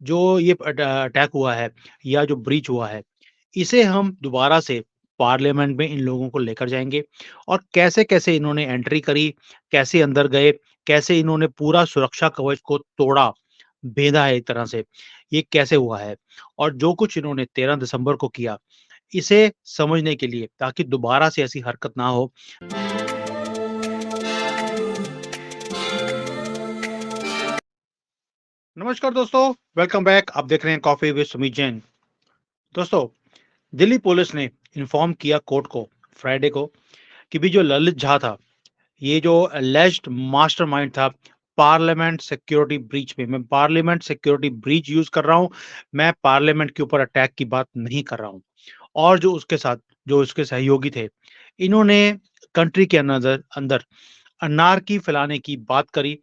जो ये अटैक हुआ है या जो ब्रीच हुआ है, इसे हम दोबारा से पार्लियामेंट में इन लोगों को लेकर जाएँगे और कैसे-कैसे इन्होंने एंट्री करी, कैसे अंदर गए, कैसे इन्होंने पूरा सुरक्षा कवच को तोड़ा, भेदा है एक तरह से, ये कैसे हुआ है? और जो कुछ इन्होंने 13 दिसंबर को किया, इसे समझने के लिए ताकि दोबारा से ऐसी हरकत ना हो। नमस्कार दोस्तों, वेलकम बैक। आप देख रहे हैं कॉफ़ी विद सुमीत जैन। दोस्तों, दिल्ली पुलिस ने इन्फॉर्म किया कोर्ट को फ्राइडे को कि भी जो ललित झा था, ये जो एलिज्ड मास्टरमाइंड था पार्लियामेंट सिक्योरिटी ब्रीच में, मैं पार्लियामेंट सिक्योरिटी ब्रीच यूज़ कर रहा हूँ, मैं पार्लियामेंट के ऊपर अटैक की बात नहीं कर रहा हूँ। और जो उसके साथ जो उसके सहयोगी थे, इन्होंने कंट्री के अंदर अंदर अनारकी फैलाने की बात करी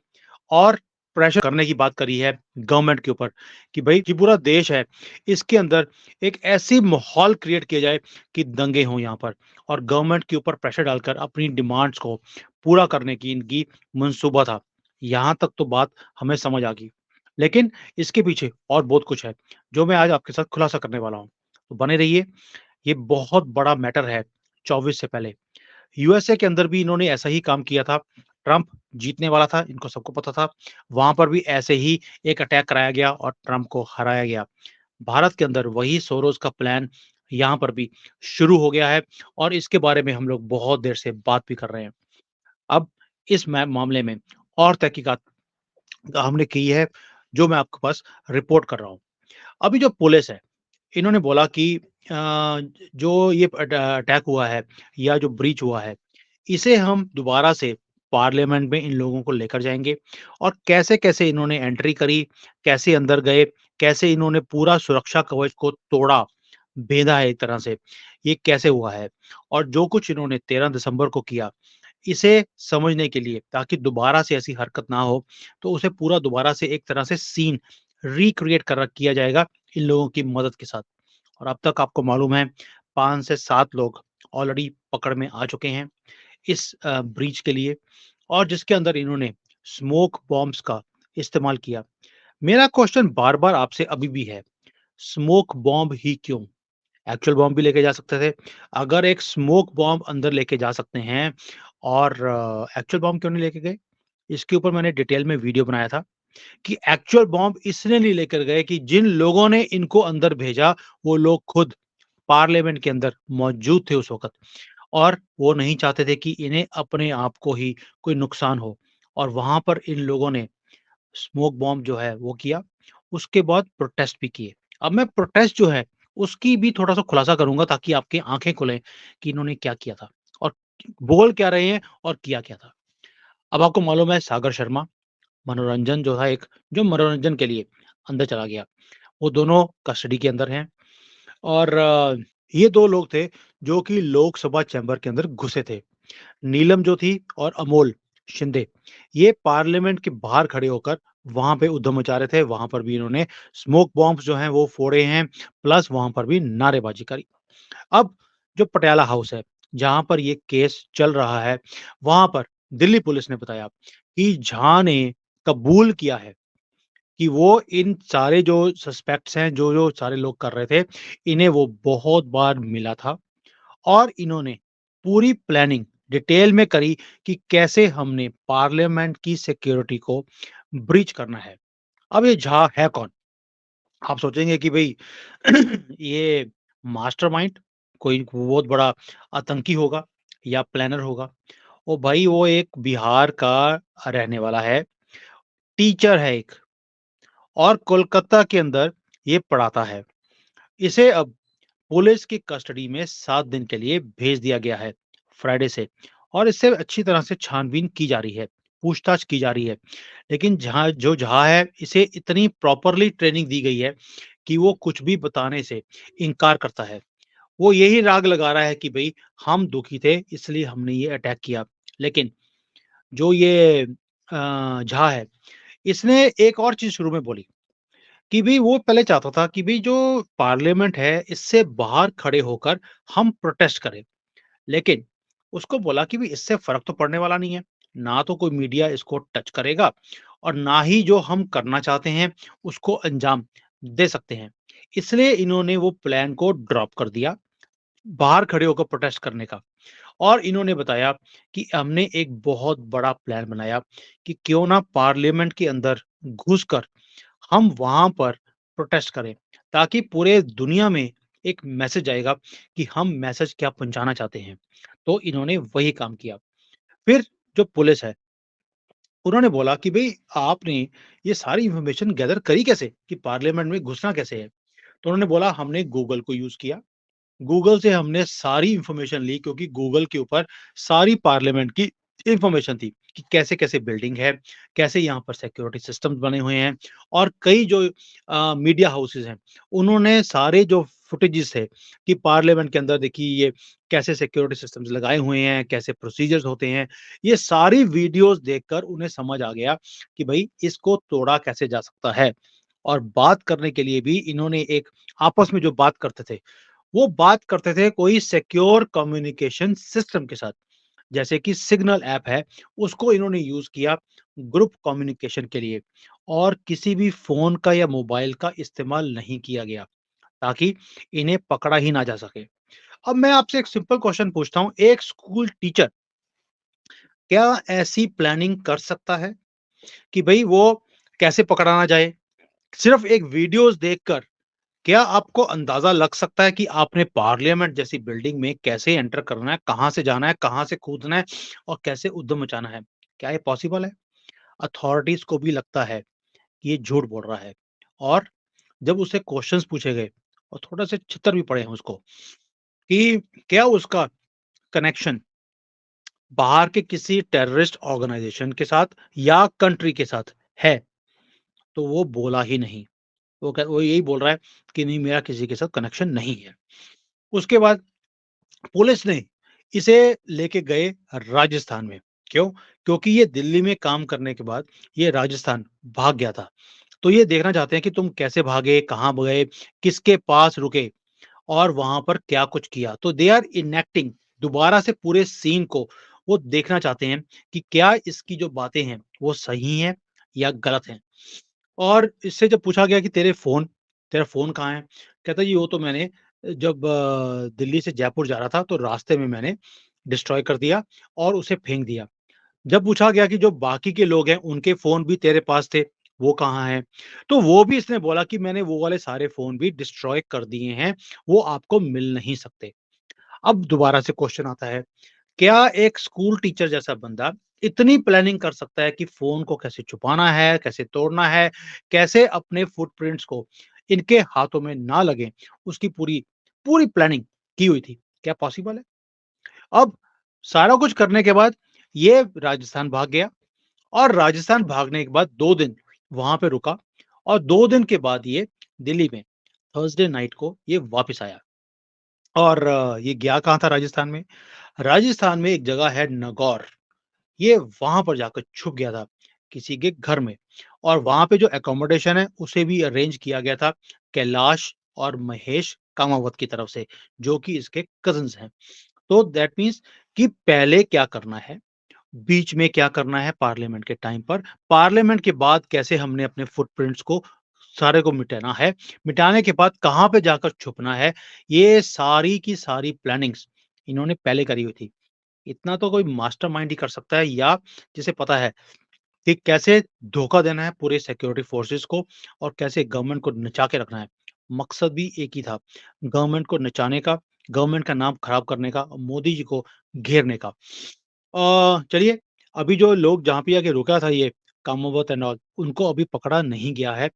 और प्रेशर करने की बात करी है गवर्नमेंट के ऊपर कि भाई जो पूरा देश है, इसके अंदर एक ऐसी माहौल क्रिएट किया जाए कि दंगे हों यहाँ पर और गवर्नमेंट के ऊपर प्रेशर डालकर अपनी डिमांड्स को पूरा करने की इनकी मंसूबा था। यहाँ तक तो बात हमें समझ आ गई। लेकिन इसके पीछे और बहुत कुछ है, जो मैं आज आपके साथ खुलासा करने वाला हूँ। तो बने रहिए, ये बहुत बड़ा मैटर है 24 से पहले। यूएसए के अंदर भी इन्होंने ऐसा ही काम किया था। ट्रम्प जीतने वाला था, इनको सबको पता था। वहाँ पर भी ऐसे ही एक अटैक कराया गया और ट्रम्प को हराया गया। भारत के अंदर वही सोरोस का प्लान यहाँ पर भी शुरू हो गया है और इसके बारे में हम लोग बहुत देर से बात भी कर रहे हैं। अब इस मामले में और तहकीकात हमने की है, जो मैं आपके पास रिपोर्ट कर रहा हूँ। अभी जो पुलिस है, इन्होंने बोला कि जो ये अटैक हुआ है या जो ब्रीच हुआ है, इसे हम दोबारा से पार्लियामेंट में इन लोगों को लेकर जाएँगे और कैसे-कैसे इन्होंने एंट्री करी, कैसे अंदर गए, कैसे इन्होंने पूरा सुरक्षा कवच को तोड़ा, भेदा है एक तरह से, ये कैसे हुआ है? और जो कुछ इन्होंने 13 दिसंबर को किया, इसे समझने के लिए ताकि दोबारा से ऐसी हरकत ना हो, तो उसे पूरा दोबारा से एक तरह से सीन रिक्रिएट किया जाएगा इन लोगों की मदद के साथ। और अब तक आपको मालूम है 5 से 7 लोग ऑलरेडी पकड़ में आ चुके हैं इस ब्रीच के लिए और जिसके अंदर इन्होंने स्मोक बॉम्ब्स का इस्तेमाल किया। मेरा क्वेश्चन बार-बार आपसे अभी भी है, स्मोक बॉम्ब ही क्यों? एक्चुअल बॉम्ब भी लेके जा सकते थे। अगर एक स्मोक बॉम्ब अंदर लेके जा सकते हैं और एक्चुअल बॉम्ब क्यों नहीं लेके गए? इसके ऊपर मैंने डिटेल में वीडियो बनाया था कि एक्चुअल बॉम्ब इसलिए नहीं लेकर गए कि जिन लोगों ने इनको अंदर भेजा, वो लोग खुद पार्लियामेंट के अंदर मौजूद थे उस वक़्त और वो नहीं चाहते थे कि इन्हें अपने आप को ही कोई नुकसान हो और वहाँ पर इन लोगों ने स्मोक बॉम्ब जो है वो किया, उसके बाद प्रोटेस्ट भी किए। अब मैं प्रोटेस्ट जो है उसकी भी थोड़ा-सा खुलासा करूँगा ताकि आपकी आँखें खुलें कि इन्होंने क्या किया था और बोल क्या रहे हैं और किया क्या था। अब आपको मालूम है सागर शर्मा मनोरंजन जो था एक जो मनोरंजन के लिए अंदर चला गया, वो दोनों कस्टडी के अंदर हैं और ये 2 लोग थे जो कि लोकसभा चैम्बर के अंदर घुसे थे। नीलम जो थी और अमोल शिंदे, ये पार्लियामेंट के बाहर खड़े होकर वहाँ पे उद्यम मचा रहे थे, वहाँ पर भी इन्होंने स्मोक बॉम्ब्स जो हैं वो फोड़े हैं, प्लस वहाँ पर भी नारेबाज़ी करी। अब जो पटियाला हाउस है, जहाँ पर ये केस चल रहा है, वहाँ पर दिल्ली पुलिस ने बताया कि झा ने कबूल किया है कि वो इन सारे जो सस्पेक्ट्स हैं, जो-जो सारे लोग कर रहे थे, इन्हें वो बहुत बार मिला था और इन्होंने पूरी प्लानिंग डिटेल में करी कि कैसे हमने पार्लियामेंट की सिक्योरिटी को ब्रीच करना है। अब ये झा है कौन? आप सोचेंगे कि भई ये मास्टरमाइंड कोई बहुत बड़ा आतंकी होगा या प्लानर होगा। ओ भाई वो एक बिहार का रहने वाला है, टीचर है एक और कोलकाता के अंदर ये पढ़ाता है। इसे अब पुलिस की कस्टडी में 7 दिन के लिए भेज दिया गया है फ्राइडे से और इससे अच्छी तरह से छानबीन की जा रही है, पूछताछ की जा रही है। लेकिन झा है इसे इतनी प्रॉपरली ट्रेनिंग दी गई है कि वो कुछ भी बताने से इनकार करता है। वो यही राग लगा रहा है कि भई हम दुखी थे इसलिए हमने ये अटैक किया। लेकिन जो ये झा है, इसने एक और चीज़ शुरू में बोली कि भई वो पहले चाहता था कि भई जो पार्लियामेंट है इससे बाहर खड़े होकर हम प्रोटेस्ट करें। लेकिन उसको बोला कि भई इससे फ़र्क तो पड़ने वाला नहीं है। ना तो कोई मीडिया इसको टच करेगा और ना ही जो हम करना चाहते हैं उसको अंजाम दे सकते हैं। इसलिए इन्होंने वो प्लान को ड्रॉप कर दिया, बाहर खड़े होकर प्रोटेस्ट करने का। और इन्होंने बताया कि हमने एक बहुत बड़ा प्लान बनाया कि क्यों ना पार्लियामेंट के अंदर घुसकर हम वहाँ पर प्रोटेस्ट करें, ताकि पूरे दुनिया में एक मैसेज आएगा कि हम मैसेज क्या पहुँचाना चाहते हैं। तो इन्होंने वही काम किया। फिर जो पुलिस है, उन्होंने बोला कि भई आपने ये सारी इन्फॉर्मेशन गैदर करी कैसे कि पार्लियामेंट में घुसना कैसे है? तो उन्होंने बोला हमने गूगल को यूज़ किया। गूगल से हमने सारी इन्फॉर्मेशन ली, क्योंकि गूगल के ऊपर सारी पार्लियामेंट की इन्फॉर्मेशन थी कि कैसे-कैसे बिल्डिंग है, कैसे यहाँ पर सिक्योरिटी सिस्टम्स बने हुए हैं, और कई जो मीडिया हाउसेज़ हैं, उन्होंने सारे जो फुटेजेस थे कि पार्लियामेंट के अंदर देखिए ये कैसे सिक्योरिटी सिस्टम्स लगाए हुए हैं, कैसे प्रोसीजर्स होते हैं, ये सारी वीडियोज़ देखकर उन्हें समझ आ गया कि भई इसको तोड़ा कैसे जा सकता है। और बात करने के लिए भी इन्होंने एक आपस में जो बात करते थे, वो बात करते थे कोई सिक्योर कम्युनिकेशन सिस्टम के साथ, जैसे कि सिग्नल ऐप है, उसको इन्होंने यूज़ किया ग्रुप कम्युनिकेशन के लिए, और किसी भी फ़ोन का या मोबाइल का इस्तेमाल नहीं किया गया, ताकि इन्हें पकड़ा ही ना जा सके। अब मैं आपसे एक सिंपल क्वेश्चन पूछता हूँ, एक स्कूल टीचर क्या ऐसी प्लानिंग कर सकता है कि भई वो कैसे पकड़ा ना जाए? सिर्फ़ एक वीडियोज़ देखकर क्या आपको अंदाज़ा लग सकता है कि आपने पार्लियामेंट जैसी बिल्डिंग में कैसे एंटर करना है, कहाँ से जाना है, कहाँ से कूदना है और कैसे उद्यम मचाना है? क्या ये पॉसिबल है? अथॉरिटीज़ को भी लगता है कि ये झूठ बोल रहा है, और जब उससे क्वेश्चन्स पूछे गए और थोड़े-से छितर भी पड़े हैं उसको कि क्या उसका कनेक्शन बाहर के किसी टेररिस्ट ऑर्गनाइज़ेशन के साथ या कंट्री के साथ है, तो वो बोला ही नहीं। वो यही बोल रहा है कि नहीं, मेरा किसी के साथ कनेक्शन नहीं है। उसके बाद पुलिस ने इसे लेके गए राजस्थान में। क्यों? क्योंकि ये दिल्ली में काम करने के बाद ये राजस्थान भाग गया था। तो ये देखना चाहते हैं कि तुम कैसे भागे, कहाँ गए, किसके पास रुके और वहाँ पर क्या कुछ किया। तो दे आर इनेक्टिंग दोबारा से पूरे सीन को वो देखना चाहते हैं कि क्या इसकी जो बातें हैं वो सही हैं या गलत हैं। और इससे जब पूछा गया कि तेरा फ़ोन कहाँ है? कहता है जी वो तो मैंने जब दिल्ली से जयपुर जा रहा था तो रास्ते में मैंने डिस्ट्रॉय कर दिया और उसे फेंक दिया। जब पूछा गया कि जो बाकी के लोग हैं उनके फ़ोन भी तेरे पास थे, वो कहाँ हैं? तो वो भी इसने बोला कि मैंने वो वाले सारे फ़ोन भी डिस्ट्रॉय कर दिए हैं, वो आपको मिल नहीं सकते। अब दोबारा से क्वेश्चन आता है, क्या एक स्कूल टीचर जैसा बंदा इतनी प्लानिंग कर सकता है कि फ़ोन को कैसे छुपाना है, कैसे तोड़ना है, कैसे अपने फुटप्रिंट्स को इनके हाथों में ना लगें, उसकी पूरी पूरी प्लानिंग की हुई थी। क्या पॉसिबल है? अब सारा कुछ करने के बाद ये राजस्थान भाग गया, और राजस्थान भागने के बाद 2 दिन वहाँ पे रुका, और 2 दिन के बाद ये दिल्ली में थर्सडे नाइट को ये वापस आया। और ये गया कहाँ था राजस्थान में? राजस्थान में एक जगह है नगौर। ये वहाँ पर जाकर छुप गया था, किसी के घर में, और वहाँ पे जो अकोमोडेशन है, उसे भी अरेंज किया गया था कैलाश और महेश कामावत की तरफ से, जो कि इसके कज़िन्स हैं। तो दैट मीन्स कि पहले क्या करना है, बीच में क्या करना है पार्लियामेंट के टाइम पर, पार्लियामेंट के बाद कैसे हमने अपने फुटप्रिंट्स को सारे को मिटाना है, मिटाने के बाद कहाँ पे जाकर छुपना है, ये सारी की सारी प्लानिंग्स इन्होंने पहले करी हुई थी। इतना तो कोई मास्टरमाइंड ही कर सकता है, या जिसे पता है कि कैसे धोखा देना है पूरे सिक्योरिटी फोर्सेस को और कैसे गवर्नमेंट को नचा के रखना है। मकसद भी एक ही था, गवर्नमेंट को नचाने का, गवर्नमेंट का नाम खराब करने का, और मोदी जी को घेरने का। चलिए, अभी जो लोग जहाँ पे आके रुका था ये कामावत एंड ऑल, उनको अभी पकड़ा नहीं गया है,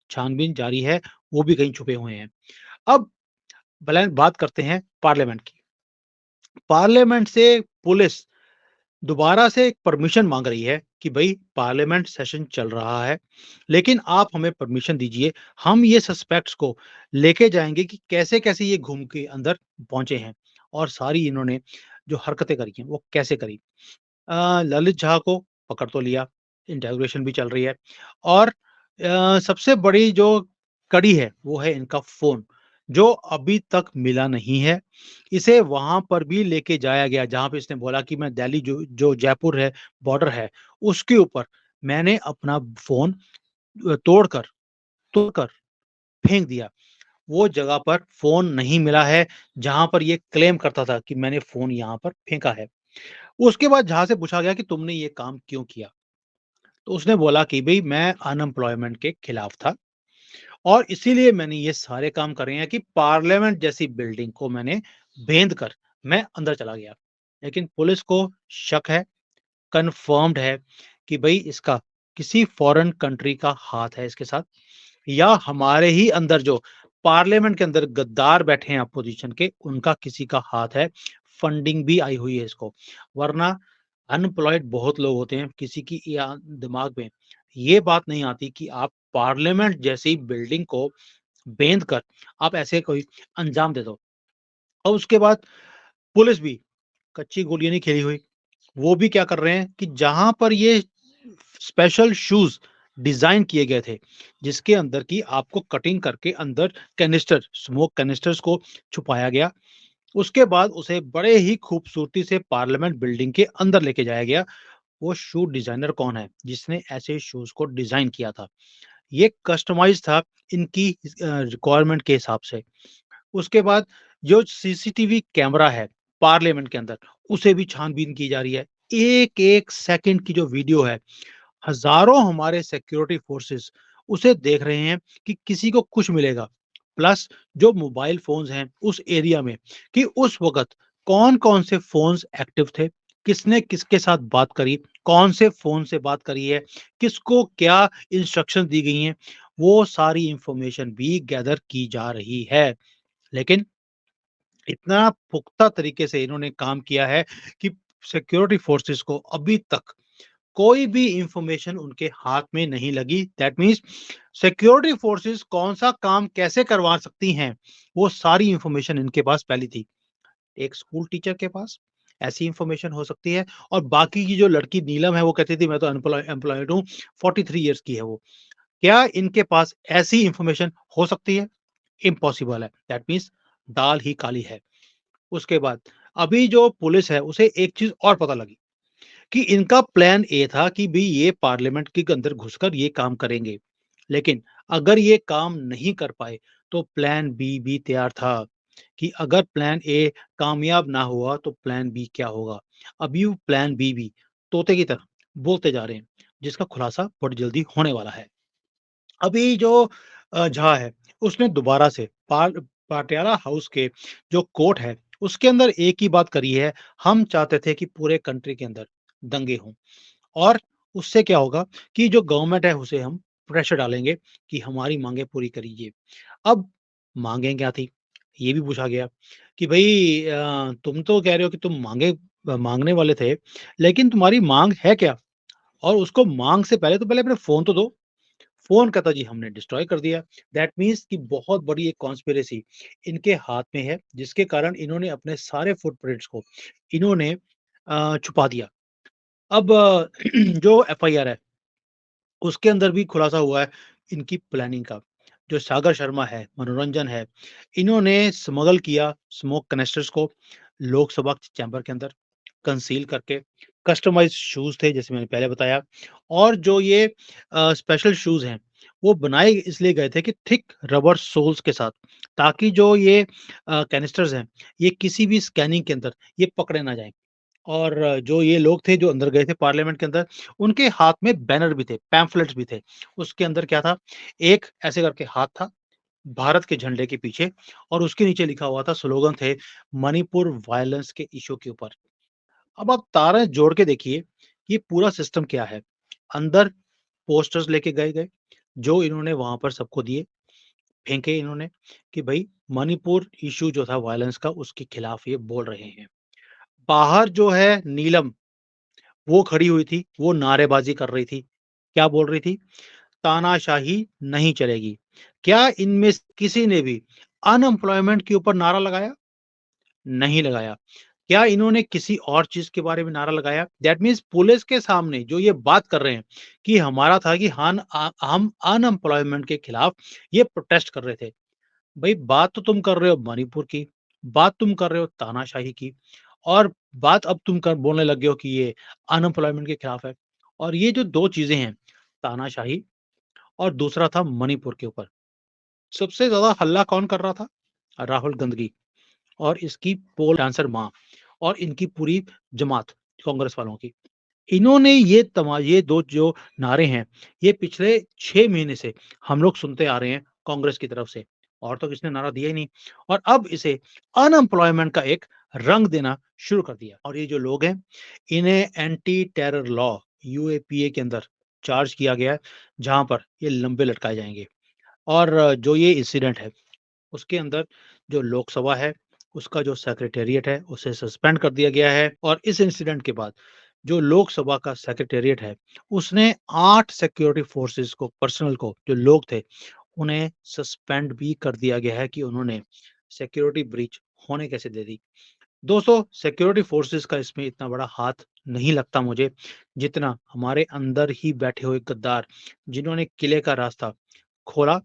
छानबीन जारी है, वो भी कहीं छुपे हुए हैं। अब भले बात करते हैं पार्लियामेंट की। पार्लियामेंट से पुलिस दोबारा से एक परमिशन माँग रही है कि भई पार्लियामेंट सेशन चल रहा है, लेकिन आप हमें परमिशन दीजिए, हम ये सस्पेक्ट्स को लेके जाएँगे कि कैसे-कैसे ये घूम के अंदर पहुँचे हैं, और सारी इन्होंने जो हरकतें करी हैं, वो कैसे करी। ललित झा को पकड़ तो लिया, इंटेरोगेशन भी चल रही है, और सबसे बड़ी जो कड़ी है, वो है इनका फ़ोन, जो अभी तक मिला नहीं है। इसे वहाँ पर भी लेके जाया गया, जहाँ पे इसने बोला कि मैं दिल्ली जो जो जयपुर है, बॉर्डर है, उसके ऊपर मैंने अपना फ़ोन तोड़कर तोड़कर फेंक दिया। वो जगह पर फ़ोन नहीं मिला है, जहाँ पर ये क्लेम करता था कि मैंने फ़ोन यहाँ पर फेंका है। उसके बाद जहाँ से पूछा गया कि तुमने ये काम क्यों किया? तो उसने बोला कि भई मैं अनएम्प्लॉयमेंट के खिलाफ था और इसीलिए मैंने ये सारे काम करे हैं कि पार्लियामेंट जैसी बिल्डिंग को मैंने भेद कर मैं अंदर चला गया। लेकिन पुलिस को शक है, कन्फर्म्ड है कि भई इसका किसी फ़ॉरेन कंट्री का हाथ है इसके साथ या हमारे ही अंदर जो पार्लियामेंट के अंदर गद्दार बैठे हैं अपोज़िशन के, उनका किसी का हाथ है, फंडिंग भी आई हुई है इसको। वरना अनएम्प्लॉयड बहुत लोग होते हैं, किसी की या दिमाग में ये बात नहीं आती कि आप पार्लियामेंट जैसी बिल्डिंग को बेंध कर आप ऐसे कोई अंजाम दे दो। और उसके बाद पुलिस भी कच्ची गोलियाँ नहीं खेली हुई। वो भी क्या कर रहे हैं कि जहाँ पर ये स्पेशल शूज़ डिज़ाइन किए गए थे, जिसके अंदर की आपको कटिंग करके अंदर कैनिस्टर, स्मोक कैनिस्टर्स को छुपाया गया। उसके बाद उसे बड़े ही खूबसूरती से पार्लियामेंट बिल्डिंग के अंदर लेके जाया गया। वो शू डिज़ाइनर कौन है, जिसने ऐसे शूज़ को डिज़ाइन किया था? ये कस्टमाइज़ था इनकी रिक्वायरमेंट के हिसाब से। उसके बाद जो सीसीटीवी कैमरा है पार्लियामेंट के अंदर, उसे भी छानबीन की जा रही है। एक-एक सेकंड की जो वीडियो है, हज़ारों हमारे सिक्योरिटी फोर्सेस उसे देख रहे हैं कि किसी को कुछ मिलेगा। प्लस जो मोबाइल फ़ोन्स हैं उस एरिया में कि उस वक़्त कौन-कौन से फ़ोन्स एक्टिव थे, किसने किसके साथ बात करी, कौन से फ़ोन से बात करी है, किसको क्या इंस्ट्रक्शंस दी गई हैं, वो सारी इन्फॉर्मेशन भी गैदर की जा रही है। लेकिन इतना पुख्ता तरीके से इन्होंने काम किया है कि सिक्योरिटी फोर्सेस को अभी तक कोई भी इंफॉर्मेशन उनके हाथ में नहीं लगी। दैट मीन्स सिक्योरिटी फोर्सेस कौन-सा काम कैसे करवा सकती हैं, वो सारी इंफॉर्मेशन इनके पास पहले थी। एक स्कूल टीचर के पास ऐसी इंफॉर्मेशन हो सकती है और बाकी की जो लड़की नीलम है, वो कहती थी मैं तो एम्प्लॉयड हूँ, 43 इयर्स की है वो। क्या इनके पास ऐसी इंफॉर्मेशन हो सकती है? इम्पॉसिबल है। दैट मीन्स दाल ही काली है। उसके बाद अभी जो पुलिस है उसे एक चीज़ और पता लगी कि इनका प्लान ए था कि भई ये पार्लियामेंट के अंदर घुसकर ये काम करेंगे। लेकिन अगर ये काम नहीं कर पाए तो प्लान बी भी तैयार था कि अगर प्लान ए कामयाब ना हुआ तो प्लान बी क्या होगा। अभी वो प्लान बी भी तोते की तरह बोलते जा रहे हैं, जिसका खुलासा बड़ी जल्दी होने वाला है। अभी जो झा है, उसने दोबारा से पाटियाला हाउस के जो कोर्ट है, उसके अंदर एक ही बात करी है, हम चाहते थे कि पूरे कंट्री के अंदर दंगे हों और उससे क्या होगा कि जो गवर्नमेंट है, उसे हम प्रेशर डालेंगे कि हमारी माँगें पूरी करिए। अब माँगें क्या थी? ये भी पूछा गया कि भई तुम तो कह रहे हो कि तुम माँगने वाले थे, लेकिन तुम्हारी माँग है क्या? और उसको माँग से पहले अपने फ़ोन तो दो। फ़ोन कहता जी हमने डिस्ट्रॉय कर दिया। दैट मीन्स कि बहुत बड़ी एक कॉन्स्पिरेसी इनके हाथ में है, जिसके कारण इन्होंने अपने सारे फुटप्रिंट्स को इन्होंने छुपा दिया। अब जो एफआईआर है, उसके अंदर भी खुलासा हुआ है इनकी प्लानिंग का। जो सागर शर्मा है, मनोरंजन है, इन्होंने स्मगल किया स्मोक कैनिस्टर्स को लोकसभा चैम्बर के अंदर कंसील करके। कस्टमाइज़्ड शूज़ थे जैसे मैंने पहले बताया और जो ये स्पेशल शूज़ हैं, वो बनाए इसलिए गए थे कि थिक रबर सोल्स के साथ ताकि जो ये कैनिस्टर्स हैं, ये किसी भी स्कैनिंग के अंदर ये पकड़े ना जाएँ। और जो ये लोग थे जो अंदर गए थे पार्लियामेंट के अंदर, उनके हाथ में बैनर भी थे, पैम्फलेट्स भी थे। उसके अंदर क्या था, एक ऐसे करके हाथ था, भारत के झंडे के पीछे और उसके नीचे लिखा हुआ था स्लोगन थे, मणिपुर वायलेंस के इश्यू के ऊपर। अब आप तारें जोड़ के देखिए, ये पूरा सिस्टम क्या है। अंदर पोस्टर्स लेके गए, जो इन्होंने वहाँ पर सबको दिए, फेंके इन्होंने कि भई मणिपुर इश्यू जो था वायलेंस का, उसके खिलाफ ये बोल रहे हैं। बाहर जो है नीलम वो खड़ी हुई थी, वो नारेबाज़ी कर रही थी। क्या बोल रही थी? तानाशाही नहीं चलेगी। क्या इनमें से किसी ने भी अनएम्प्लॉयमेंट के ऊपर नारा लगाया? नहीं लगाया। क्या इन्होंने किसी और चीज़ के बारे में नारा लगाया? दैट मीन्स पुलिस के सामने जो ये बात कर रहे हैं कि हमारा था कि हम अनएम्प्लॉयमेंट के खिलाफ ये प्रोटेस्ट कर रहे थे। भई बात तो तुम कर रहे हो मणिपुर की, बात तुम कर रहे हो तानाशाही की और बात अब तुम कर बोलने लगे हो कि ये अनएम्प्लॉयमेंट के खिलाफ है। और ये जो 2 चीज़ें हैं, तानाशाही और दूसरा था मणिपुर के ऊपर। सबसे ज़्यादा हल्ला कौन कर रहा था? राहुल गांधी और इसकी पोल डांसर माँ और इनकी पूरी जमात कांग्रेस वालों की। इन्होंने ये 2 जो नारे हैं, ये पिछले 6 महीने से हम लोग सुनते आ रहे हैं कांग्रेस की तरफ से, और तो किसी ने नारा दिया ही नहीं, और अब इसे अनएम्प्लॉयमेंट का एक रंग देना शुरू कर दिया। और ये जो लोग हैं, इन्हें एंटी टेरर लॉ यूएपीए के अंदर चार्ज किया गया है, जहाँ पर ये लंबे लटकाए जाएँगे। और जो ये इंसिडेंट है, उसके अंदर जो लोकसभा है, उसका जो सेक्रेटेरिएट है, उसे सस्पेंड कर दिया गया है, और इस इंसिडेंट के बाद जो लोकसभा का सेक्रेटेरिएट है, उसने 8 सिक्योरिटी फोर्सेस को, पर्सनल को, जो लोग थे, उन्हें सस्पेंड भी कर दिया गया है कि उन्होंने सिक्योरिटी ब्रीच होने कैसे दे दी। दोस्तों, सिक्योरिटी फोर्सेस का इसमें इतना बड़ा हाथ नहीं लगता मुझे, जितना हमारे अंदर ही बैठे हुए गद्दार, जिन्होंने किले का रास्ता खोला,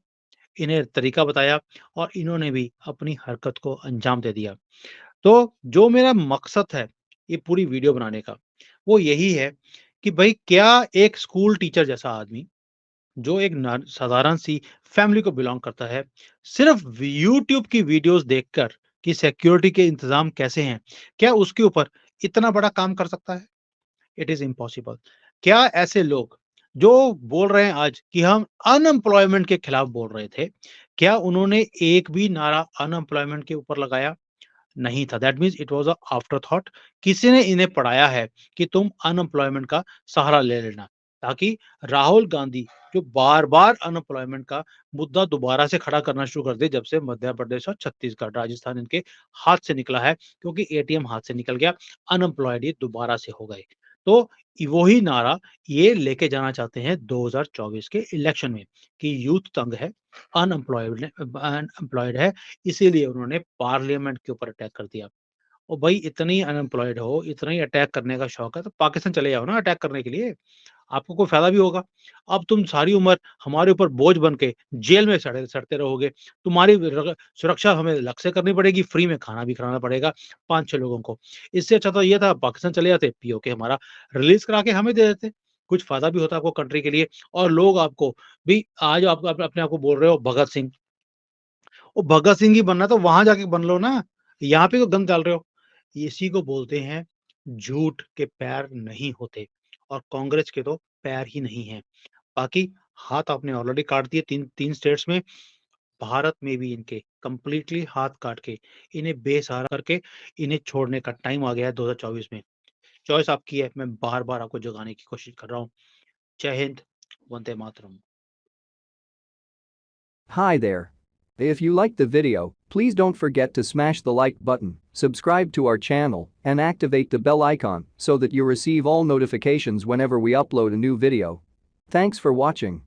इन्हें तरीका बताया और इन्होंने भी अपनी हरकत को अंजाम दे दिया। तो जो मेरा मकसद है ये पूरी वीडियो बनाने का, वो यही है कि भई क्या एक स्कूल टीचर जैसा आदमी, जो एक साधारण सी फैमिली को बिलॉन्ग करता है, सिर्फ यूट्यूब की वीडियोस देखकर कि सिक्योरिटी के इंतजाम कैसे हैं, क्या उसके ऊपर इतना बड़ा काम कर सकता है? It is impossible. क्या ऐसे लोग जो बोल रहे हैं आज कि हम अनएम्प्लॉयमेंट के खिलाफ बोल रहे थे, क्या उन्होंने एक भी नारा अनएम्प्लॉयमेंट के ऊपर लगाया? नहीं था। That means it was a after thought. किसी ने इन्हें पढ़ाया है कि तुम अनएम्प्लॉयमेंट का सहारा ले लेना, ताकि राहुल गांधी जो बार-बार अनएम्प्लॉयमेंट का मुद्दा दोबारा से खड़ा करना शुरू कर दे, जब से मध्य प्रदेश और छत्तीसगढ़, राजस्थान इनके हाथ से निकला है, क्योंकि एटीएम हाथ से निकल गया, अनएम्प्लॉयड ये दोबारा से हो गए। तो वही नारा ये लेके जाना चाहते हैं 2024 के इलेक्शन में कि यूथ तंग है, अनएम्प्लॉयड है, इसीलिए उन्होंने पार्लियामेंट के ऊपर अटैक कर दिया। और भाई इतनी अनएम्प्लॉयड हो, इतना ही अटैक करने का शौक है, तो पाकिस्तान चले जाओ ना अटैक करने के लिए, आपको कोई फ़ायदा भी होगा। अब तुम सारी उम्र हमारे ऊपर बोझ बन के जेल में सड़ते रहोगे, तुम्हारी सुरक्षा हमें अलग से करनी पड़ेगी, फ्री में खाना भी खिलाना पड़ेगा 5-6 लोगों को। इससे अच्छा तो ये था पाकिस्तान चले जाते, पीओके हमारा रिलीज़ करा के हमें दे देते, कुछ फ़ायदा भी होता आपको कंट्री के लिए, और लोग आपको भी आज आप अपने आप को बोल रहे हो भगत सिंह, वो भगत सिंह ही बनना है तो वहाँ जाके बन लो ना, यहाँ पे क्यों गंद डाल रहे हो? इसी को बोलते हैं झूठ के पैर नहीं होते, और कांग्रेस के तो पैर ही नहीं हैं। बाकी हाथ आपने ऑलरेडी काट दिए 3 स्टेट्स में, भारत में भी इनके कंप्लीटली हाथ काट के, इन्हें बेसहारा करके, इन्हें छोड़ने का टाइम आ गया है 2024 में। चॉइस आपकी है, मैं बार-बार आपको जगाने की कोशिश कर रहा हूँ। जय Hind, Vande Mataram. Hi there. If you liked the video, please don't forget to smash the like button, subscribe to our channel, and activate the bell icon so that you receive all notifications whenever we upload a new video. Thanks for watching.